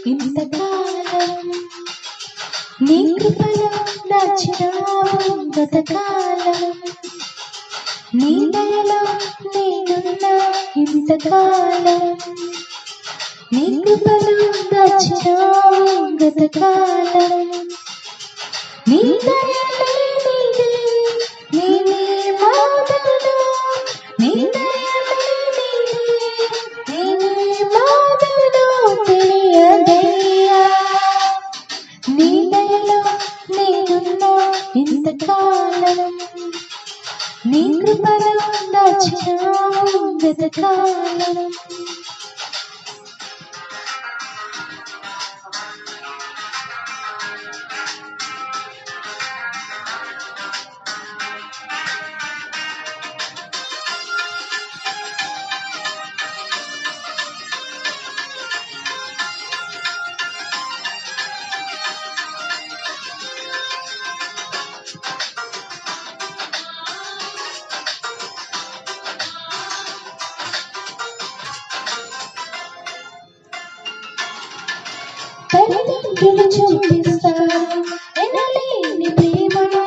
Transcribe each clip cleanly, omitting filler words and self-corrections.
ఇంతకాలం నీ కృపలో దాచినావు గతకాలం నీ దయలో నేనున్నా ఇంతకాలం నీ కృపలో దాచినావు గతకాలం నీ దయలో నీవే మాధవుడు నీ దయలో నీవే మాధవుడు తెలియదయ్యా నీ దయలో నేనున్నా ఇంతకాలం నీ కృపలో దాచినావు గతకాలం తల్లిదండ్రులు చూపిస్తారు ఎనలేని ప్రేమను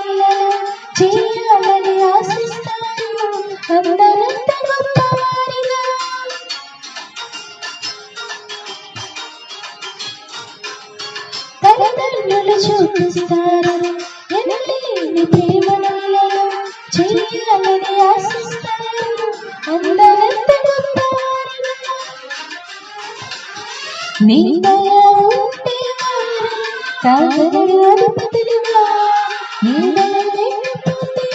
చేయాలని ఆశిస్తారు అందరంత గొప్పవారిగా తల్లిదండ్రులు చూపిస్తారు ఎనలేని ప్రేమను చేయాలని ఆశిస్తారు అందరంత గొప్పవారిగా నీ దయ ఉంటే సాగరుడు అధిపతులుగా నీ దయ లేకపోతే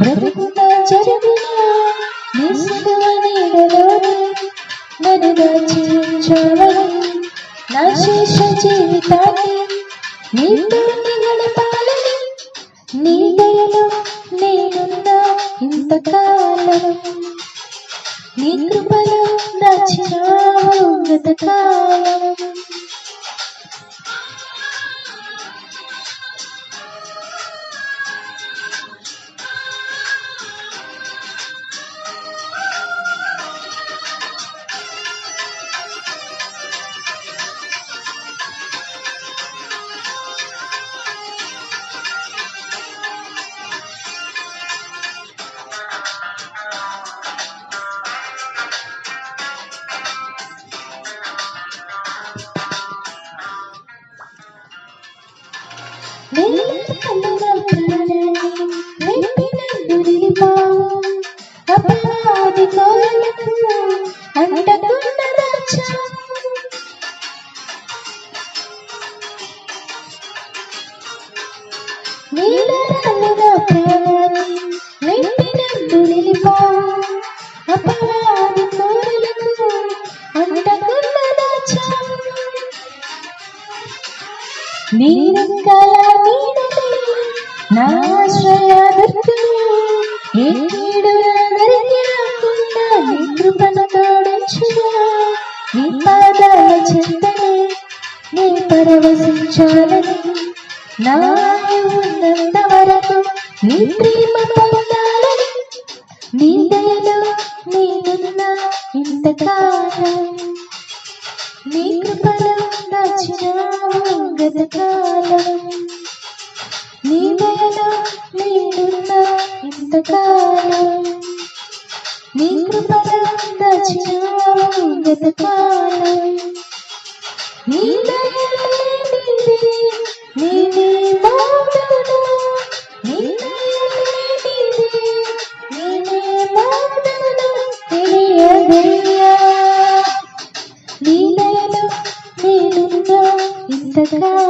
బ్రతుకుతా జరుగునా నీ సిలువ నీడలోనే నన్ను దాచి ఉంచావని నా శేష జీవితాన్ని నీతో గడపాలని నీ దయలో నేనున్నా ఇంతకాలం నీ కృపలో దాచినావు గతకాలం అపరాధి కోరలకు అంటకుండా దాచావు నీలరాలుగా ప్రాణాన్ని వెంటినందు నిలిపావు అపరాధి కోరలకు అంటకుండా దాచావు నీ రెక్కల నీడలే నా ఆశ్రయదుర్గము ఏ కీడు నగరికి రాకుండా నీ కృపను తోడించుగా నీ పాదాల చెంతనే నీ పరవశించాలని నా ఉన్నంత వరకు నీ ప్రేమ పొందాలని నీ దయలో నేనున్నా ఇంతకాలం నీ కృపలో దాచినావు గతకాలం నీ దయలో నేనున్నా ఇంతకాలం నీ కృపలో దాచినావు గతకాలం నీ దయలో నీవే మాధవుడు నీ దయలో నీవే మాధవుడు తెలియదయ్యా నీ దయలో నేనున్నా ఇంతకాలం